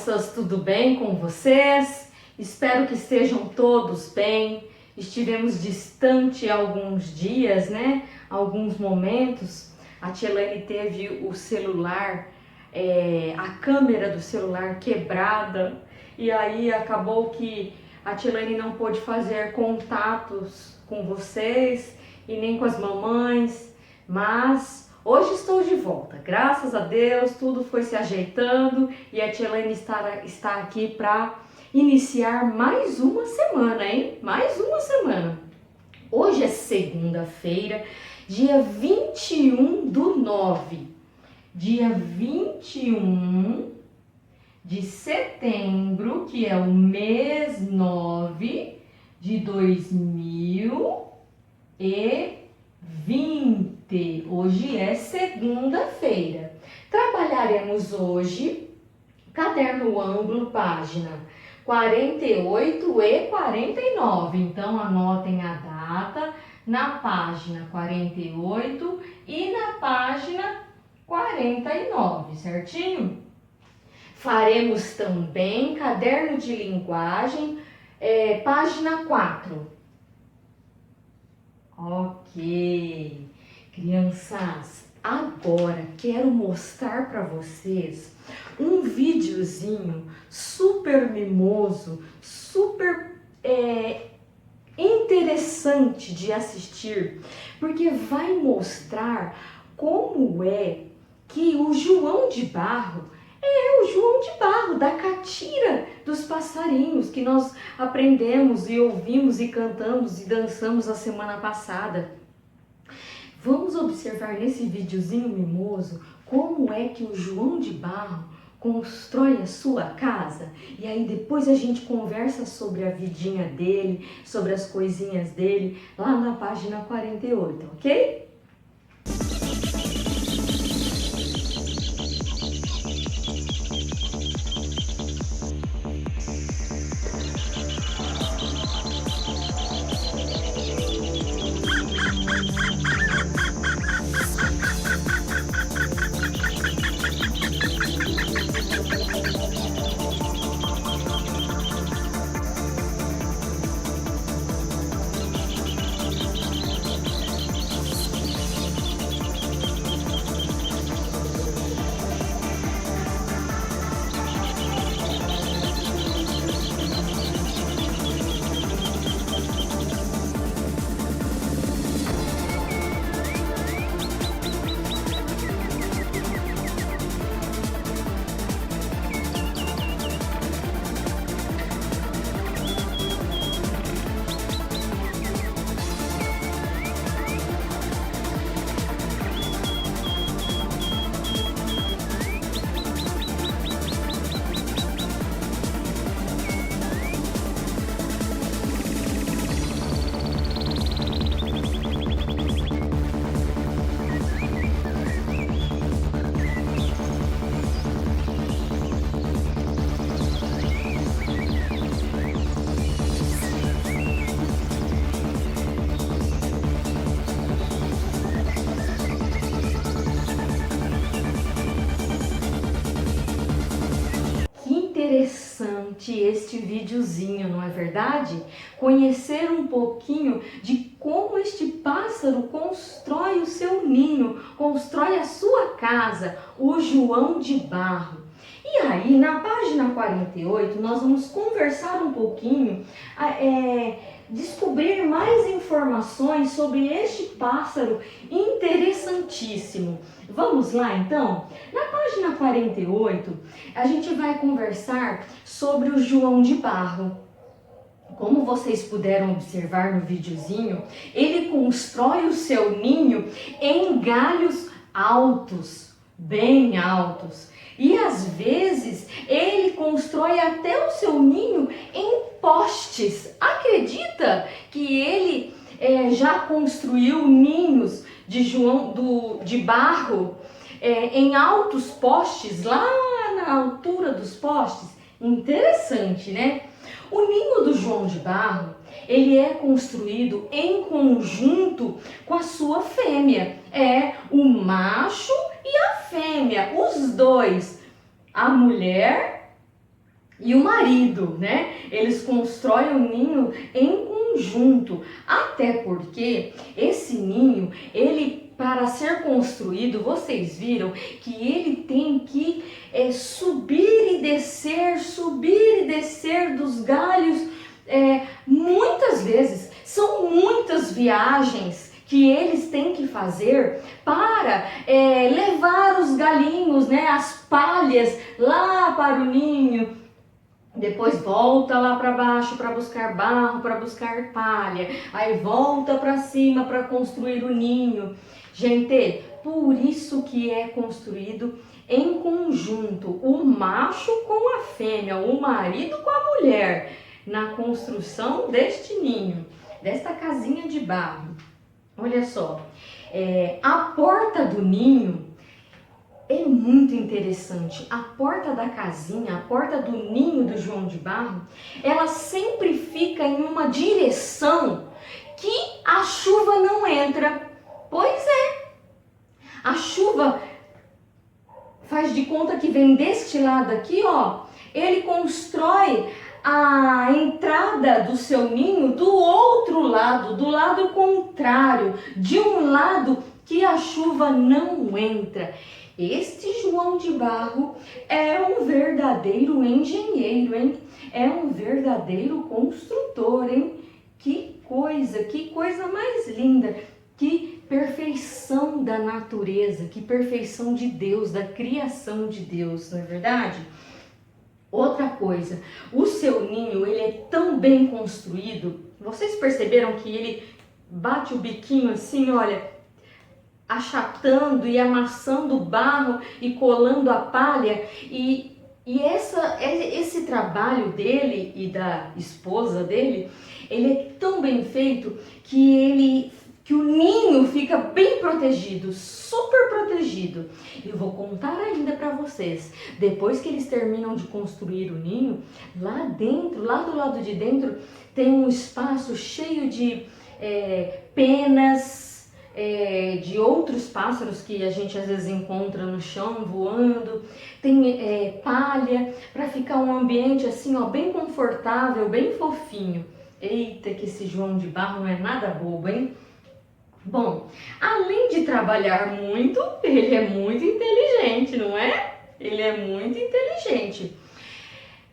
moças, tudo bem com vocês? Espero que estejam todos bem. Estivemos distante alguns dias, né? Alguns momentos. A tia Elaine teve o celular, a câmera do celular quebrada, e aí acabou que a tia Elaine não pôde fazer contatos com vocês e nem com as mamães, mas hoje estou de volta, graças a Deus, tudo foi se ajeitando e a tia Elaine está aqui para iniciar mais uma semana, hein? Mais uma semana. Hoje é segunda-feira, dia 21/9, dia 21 de setembro, que é o mês 9 de 2020. Hoje é segunda-feira. Trabalharemos hoje caderno ângulo, página 48 e 49. Então anotem a data na página 48 e na página 49, certinho? Faremos também caderno de linguagem, página 4. Ok, crianças, agora quero mostrar para vocês um videozinho super mimoso, super interessante de assistir, porque vai mostrar como é que o João de Barro é o João de Barro, da catira dos passarinhos, que nós aprendemos e ouvimos e cantamos e dançamos a semana passada. Vamos observar nesse videozinho mimoso como é que o João de Barro constrói a sua casa. E aí depois a gente conversa sobre a vidinha dele, sobre as coisinhas dele, lá na página 48, ok? Interessante este videozinho, não é verdade? Conhecer um pouquinho de como este pássaro constrói o seu ninho, constrói a sua casa, o João de Barro. E aí, na página 48, nós vamos conversar um pouquinho, descobrir mais informações sobre este pássaro interessantíssimo. Vamos lá então? Na página 48, a gente vai conversar sobre o João de Barro. Como vocês puderam observar no videozinho, ele constrói o seu ninho em galhos altos, bem altos. E às vezes ele constrói até o seu ninho em postes. Acredita que ele já construiu ninhos de barro em altos postes, lá na altura dos postes? Interessante, né? O ninho do João de Barro, ele é construído em conjunto com a sua fêmea. O macho e a fêmea, os dois. A mulher e o marido, né? Eles constroem o ninho em conjunto, até porque esse ninho, ele para ser construído, vocês viram que ele tem que subir e descer dos galhos, muitas vezes, são muitas viagens que eles têm que fazer para levar os galinhos, né, as palhas lá para o ninho. Depois volta lá para baixo para buscar barro, para buscar palha. Aí volta para cima para construir o ninho. Gente, por isso que é construído em conjunto, o macho com a fêmea, o marido com a mulher, na construção deste ninho, desta casinha de barro. Olha só, a porta do ninho é muito interessante. A porta da casinha, a porta do ninho do João de Barro, ela sempre fica em uma direção que a chuva não entra. Pois é, a chuva faz de conta que vem deste lado aqui, ó. Ele constrói a entrada do seu ninho do outro lado, do lado contrário, de um lado que a chuva não entra. Este João de Barro é um verdadeiro engenheiro, hein? É um verdadeiro construtor, hein? Que coisa mais linda, que perfeição da natureza, que perfeição de Deus, da criação de Deus, não é verdade? Outra coisa, o seu ninho, ele é tão bem construído, vocês perceberam que ele bate o biquinho assim, olha, achatando e amassando o barro e colando a palha, e esse trabalho dele e da esposa dele, ele é tão bem feito que o ninho fica bem protegido, super protegido. Eu vou contar ainda para vocês, depois que eles terminam de construir o ninho, lá dentro, lá do lado de dentro, tem um espaço cheio de penas, de outros pássaros que a gente às vezes encontra no chão voando, tem palha, para ficar um ambiente assim, ó, bem confortável, bem fofinho. Eita, que esse João de Barro não é nada bobo, hein? Bom, além de trabalhar muito, ele é muito inteligente, não é? Ele é muito inteligente.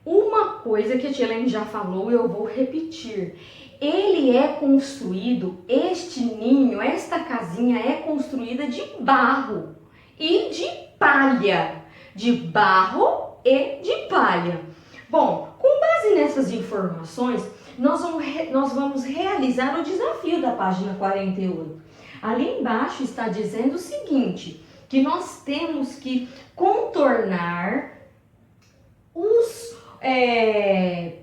Uma coisa que a tia Helene já falou, eu vou repetir. Ele é construído, este ninho, esta casinha é construída de barro e de palha. De barro e de palha. Bom, com base nessas informações, nós vamos realizar o desafio da página 48. Ali embaixo está dizendo o seguinte, que nós temos que contornar os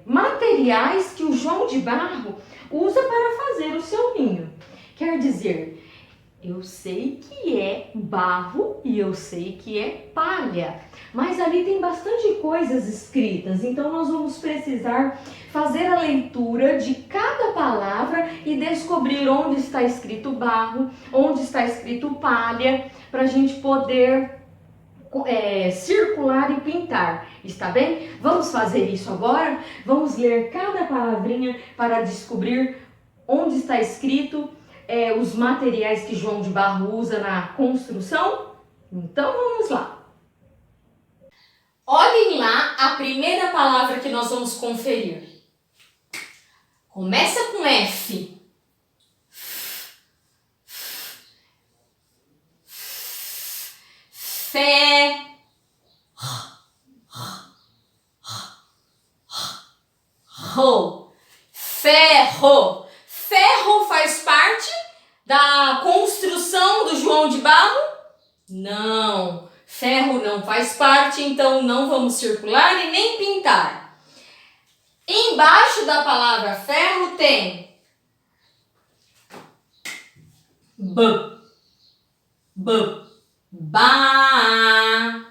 materiais que o João de Barro usa para fazer o seu ninho. Quer dizer, eu sei que é barro e eu sei que é palha, mas ali tem bastante coisas escritas, então nós vamos precisar fazer a leitura de cada palavra e descobrir onde está escrito barro, onde está escrito palha, para a gente poder circular e pintar, está bem? Vamos fazer isso agora? Vamos ler cada palavrinha para descobrir onde está escrito os materiais que João de Barro usa na construção? Então vamos lá! Olhem lá a primeira palavra que nós vamos conferir. Começa com F. Fé. Ro. Ferro. Ferro faz parte da construção do João de Barro? Não. Ferro não faz parte, então não vamos circular e nem pintar. Embaixo da palavra ferro tem B. Ba.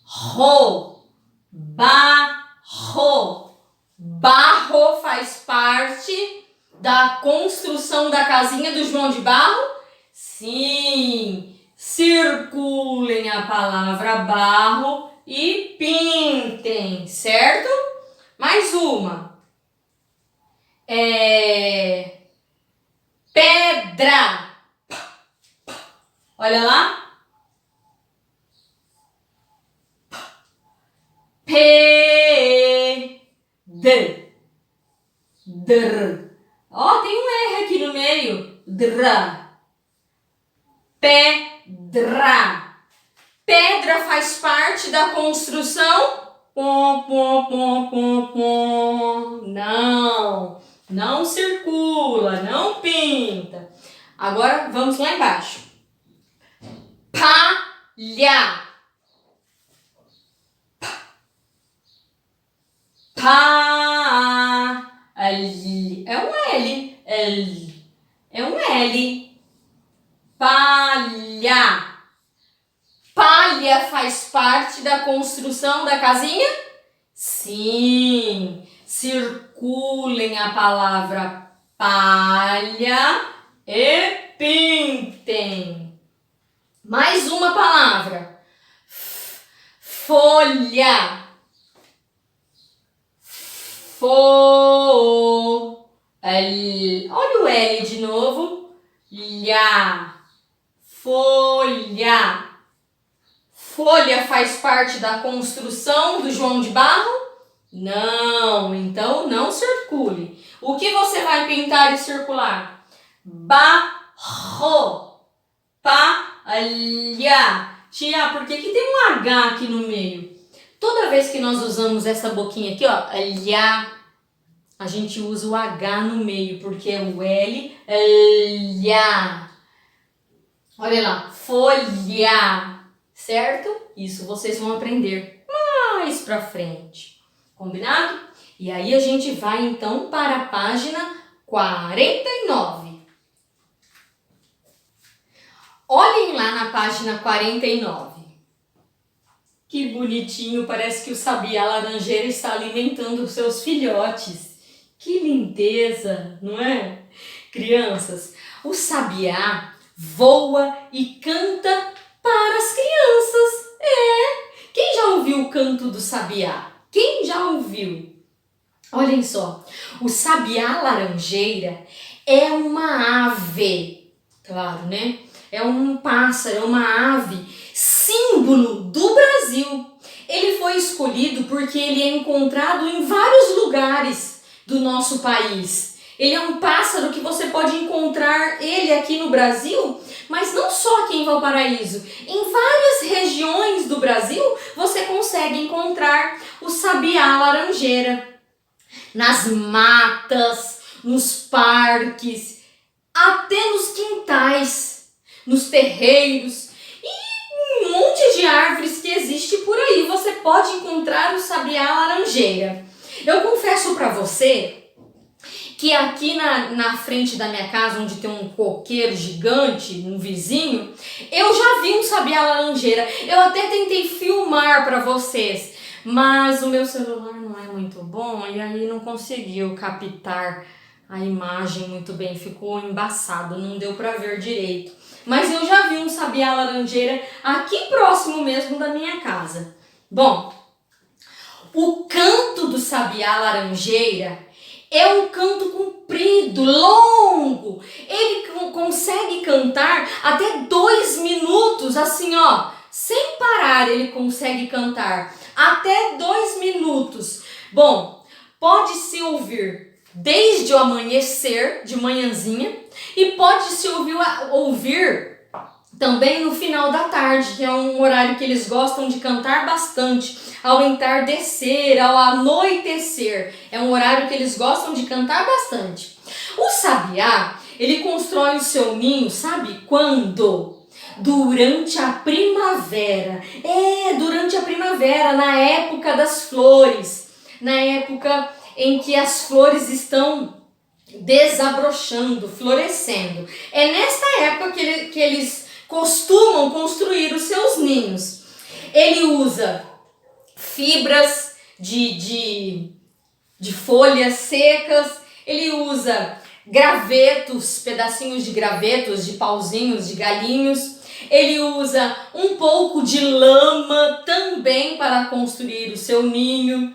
Ro. Barro. Barro faz parte da construção da casinha do João de Barro? Sim. circulem a palavra barro e pintem, certo? Mais uma. Pedra. Olha lá. Dr. Ó, tem um R aqui no meio. Dra. Pedra. Pedra faz parte da construção? Não circula, não pinta. Agora vamos lá embaixo. Palha. É um L. É um L. Palha. Palha faz parte da construção da casinha? Sim. Circulem a palavra palha e pintem. Mais uma palavra. Folha. Olha o L de novo. Folha. Folha faz parte da construção do João de Barro? Não, então não circule. O que você vai pintar e circular? Barro. Palha. Tia, por que tem um H aqui no meio? Toda vez que nós usamos essa boquinha aqui, ó, a gente usa o H no meio, porque é o L, olha lá, folha. Certo? Isso vocês vão aprender mais pra frente. Combinado? E aí a gente vai então para a página 49. Olhem lá na página 49. Que bonitinho, parece que o sabiá laranjeira está alimentando os seus filhotes. Que lindeza, não é? Crianças, o sabiá voa e canta para as crianças. Quem já ouviu o canto do sabiá? Quem já ouviu? Olhem só, o sabiá laranjeira é uma ave, claro, né? É um pássaro, é uma ave, símbolo do Brasil. Ele foi escolhido porque ele é encontrado em vários lugares do nosso país. Ele é um pássaro que você pode encontrar ele aqui no Brasil, mas não só aqui em Valparaíso. Em várias regiões do Brasil você consegue encontrar o sabiá laranjeira. Nas matas, nos parques, até nos quintais, nos terreiros e um monte de árvores que existe por aí. Você pode encontrar o sabiá laranjeira. Eu confesso para você que aqui na frente da minha casa, onde tem um coqueiro gigante, um vizinho, eu já vi um sabiá laranjeira. Eu até tentei filmar para vocês, mas o meu celular não é muito bom e aí não conseguiu captar a imagem muito bem, ficou embaçado, não deu para ver direito. Mas eu já vi um sabiá laranjeira aqui próximo mesmo da minha casa. Bom, o canto do sabiá laranjeira é um canto comprido, longo. Ele consegue cantar até 2 minutos, assim ó, sem parar ele consegue cantar até 2 minutos. Bom, pode-se ouvir desde o amanhecer, de manhãzinha, e pode-se ouvir também no final da tarde, que é um horário que eles gostam de cantar bastante, ao entardecer, ao anoitecer. É um horário que eles gostam de cantar bastante. O sabiá, ele constrói o seu ninho, sabe quando? Durante a primavera. Durante a primavera, na época das flores, na época em que as flores estão desabrochando, florescendo. É nesta época que eles costumam construir os seus ninhos. Ele usa fibras de folhas secas, ele usa gravetos, pedacinhos de gravetos, de pauzinhos, de galinhos. Ele usa um pouco de lama também para construir o seu ninho.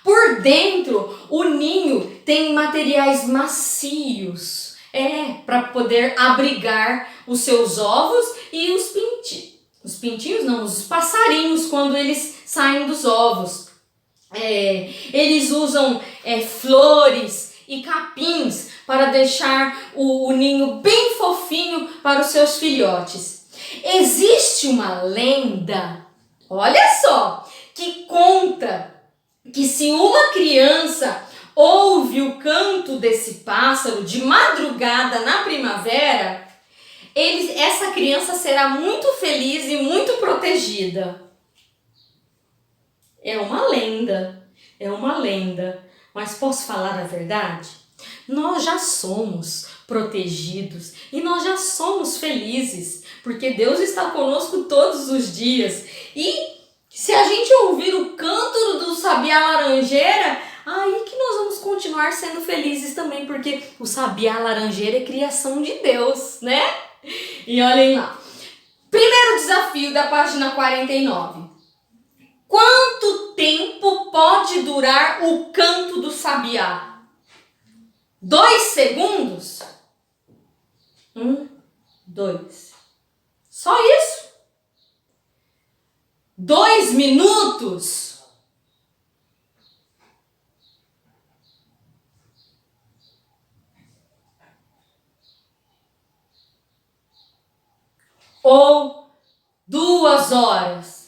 Por dentro, o ninho tem materiais macios, para poder abrigar os seus ovos e os pintinhos não, os passarinhos quando eles saem dos ovos. Eles usam flores e capins para deixar o ninho bem fofinho para os seus filhotes. Existe uma lenda, olha só, que conta que se uma criança ouve o canto desse pássaro de madrugada na primavera, essa criança será muito feliz e muito protegida. É uma lenda, mas posso falar a verdade? Nós já somos protegidos e nós já somos felizes, porque Deus está conosco todos os dias. E se a gente ouvir o canto do sabiá-laranjeira, aí que nós vamos continuar sendo felizes também, porque o sabiá-laranjeira é criação de Deus, né? E olhem lá. Primeiro desafio da página 49. Quanto tempo pode durar o canto do sabiá? 2 segundos? 1, 2. Só isso? 2 minutos? Ou 2 horas?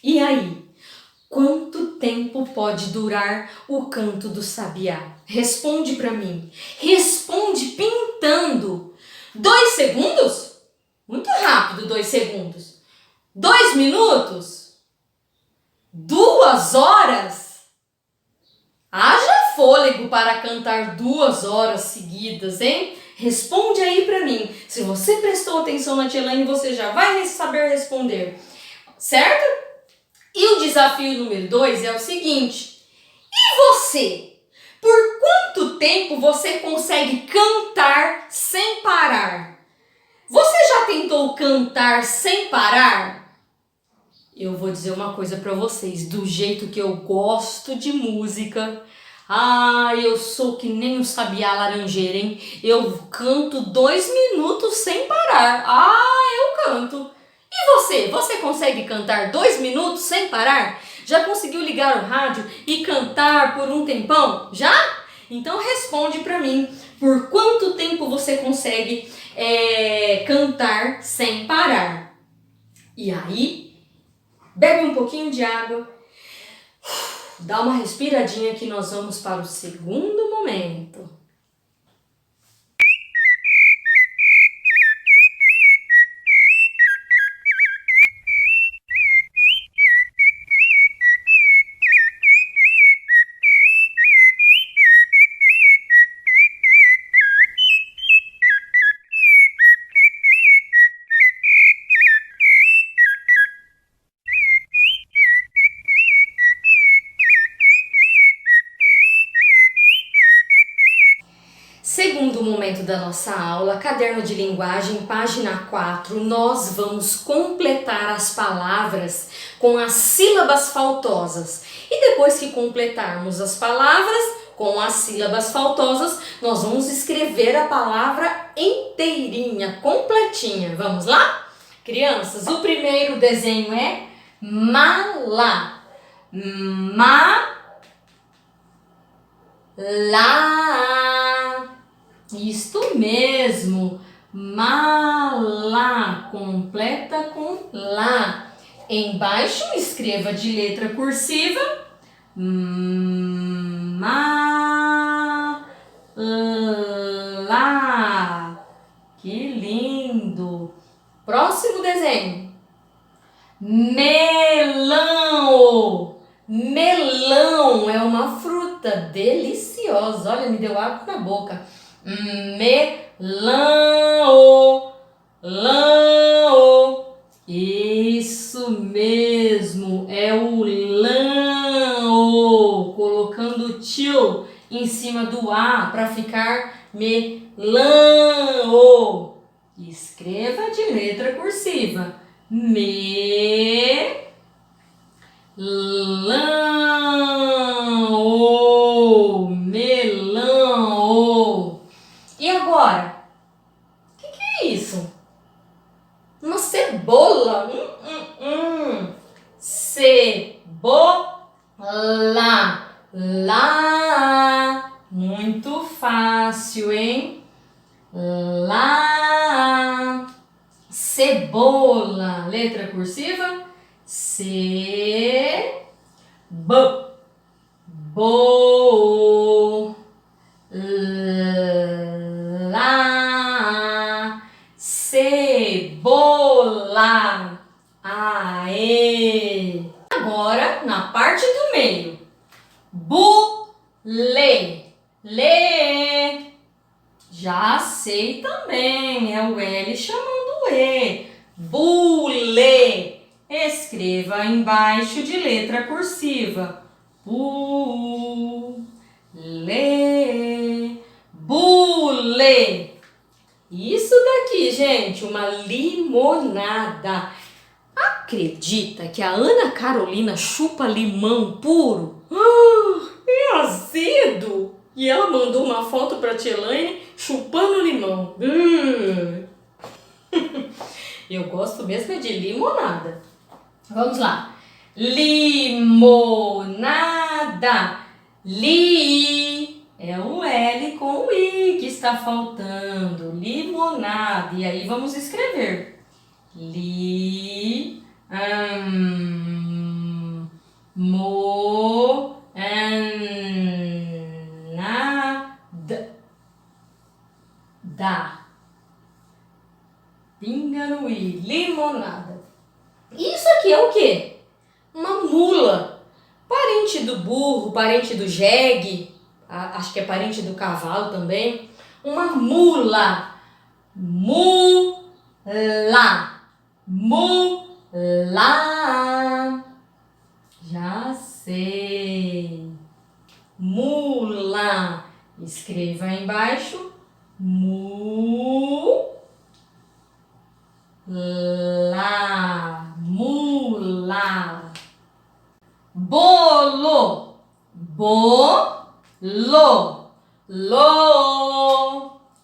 E aí? Quanto tempo pode durar o canto do sabiá? Responde para mim. Responde pintando. 2 segundos? Muito rápido, 2 segundos. 2 minutos? 2 horas? Haja fôlego para cantar 2 horas seguidas, hein? Responde aí para mim. Se você prestou atenção na Tia Elaine, você já vai saber responder. Certo? E o desafio número 2 é o seguinte: e você? Por quanto tempo você consegue cantar sem parar? Você já tentou cantar sem parar? Eu vou dizer uma coisa para vocês, do jeito que eu gosto de música. Eu sou que nem o sabiá-laranjeira, hein? Eu canto 2 minutos sem parar. Eu canto. E você? Você consegue cantar 2 minutos sem parar? Já conseguiu ligar o rádio e cantar por um tempão? Já? Então responde para mim. Por quanto tempo você consegue cantar sem parar? E aí, bebe um pouquinho de água. Dá uma respiradinha que nós vamos para o segundo momento. Segundo momento da nossa aula, caderno de linguagem, página 4, nós vamos completar as palavras com as sílabas faltosas. E depois que completarmos as palavras com as sílabas faltosas, nós vamos escrever a palavra inteirinha, completinha. Vamos lá? Crianças, o primeiro desenho é mala. Isto mesmo, mala, completa com lá. Embaixo escreva de letra cursiva, mala. Que lindo! Próximo desenho, melão. Melão é uma fruta deliciosa. Olha, me deu água na boca. Melão. Isso mesmo, é o lã. cima do A para ficar melão. Escreva de letra cursiva. Melão. Melão. E agora? O que é isso? Uma cebola. Cebola. Lá. Muito fácil, hein? Lá. Cebola. Letra cursiva. Lá. Cebola. Aê! Agora, na parte do meio. Bulê. Lê. Já sei também. É o L chamando o E. Bulê. Escreva embaixo de letra cursiva. Bulê. Bulê. Isso daqui, gente, uma limonada. Acredita que a Ana Carolina chupa limão puro? É azedo! E ela mandou uma foto para a Tia Elaine chupando limão. Eu gosto mesmo de limonada. Vamos lá. Limonada. Li. É o L com o I que está faltando. Limonada. E aí vamos escrever. Nada. Pinga no I. Limonada. Isso aqui é o quê? Uma mula. Parente do burro, parente do jegue. Acho que é parente do cavalo também. Uma mula. Mula. Mula. Já sei. Mula. Escreva aí embaixo. Mula. Bolo. Lo.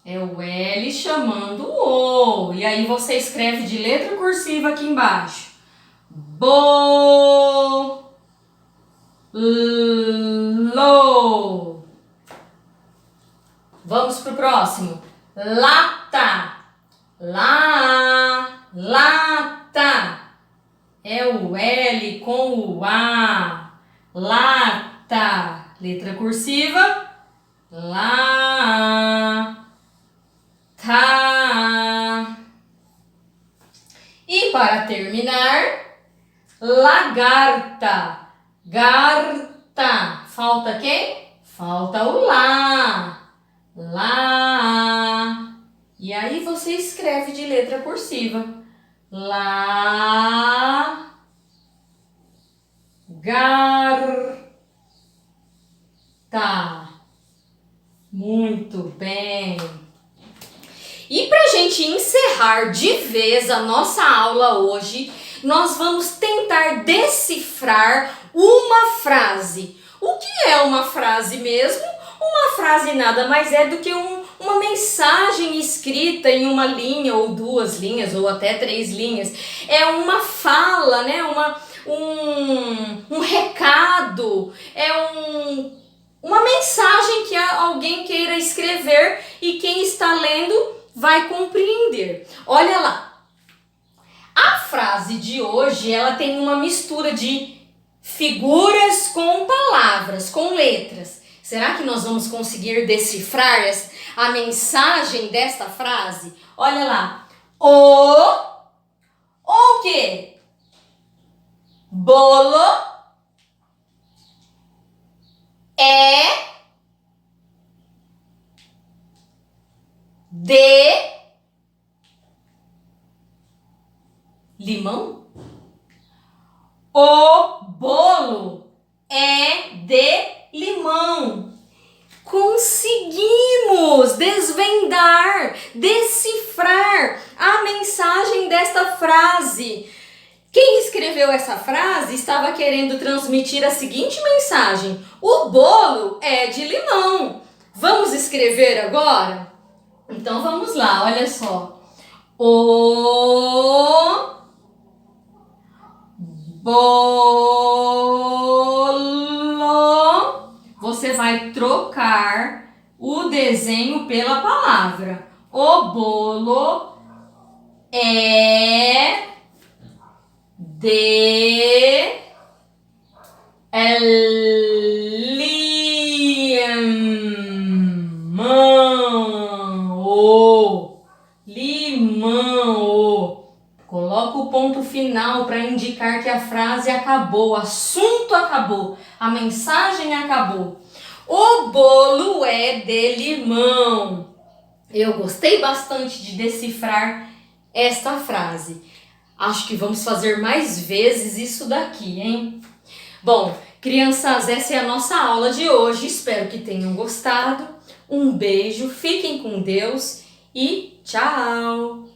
É o L chamando o O. E aí você escreve de letra cursiva aqui embaixo. Bolo. Vamos pro próximo. Lata. Lata. É o L com o A. Lata. Letra cursiva. Lá. Tá. E para terminar, lagarta. Garta. Falta quem? Falta o lá. Lá. E aí você escreve de letra cursiva. Lá. Garta. Muito bem. E para a gente encerrar de vez a nossa aula hoje, nós vamos tentar decifrar uma frase. O que é uma frase mesmo? Uma frase nada mais é do que uma mensagem escrita em uma linha ou duas linhas ou até 3 linhas. É uma fala, né? Um recado, uma mensagem que alguém queira escrever e quem está lendo vai compreender. Olha lá. A frase de hoje, ela tem uma mistura de figuras com palavras, com letras. Será que nós vamos conseguir decifrar a mensagem desta frase? Olha lá. O quê? Bolo é de limão? O bolo é de limão. conseguimos desvendar, decifrar a mensagem desta frase. Quem escreveu essa frase estava querendo transmitir a seguinte mensagem: o bolo é de limão. Vamos escrever agora? Então vamos lá, olha só. O bolo. Você vai trocar o desenho pela palavra. O bolo é de limão. Limão. Coloca o ponto final para indicar que a frase acabou, o assunto acabou, a mensagem acabou. O bolo é de limão. Eu gostei bastante de decifrar esta frase. Acho que vamos fazer mais vezes isso daqui, hein? Bom, crianças, essa é a nossa aula de hoje. Espero que tenham gostado. Um beijo, fiquem com Deus e tchau!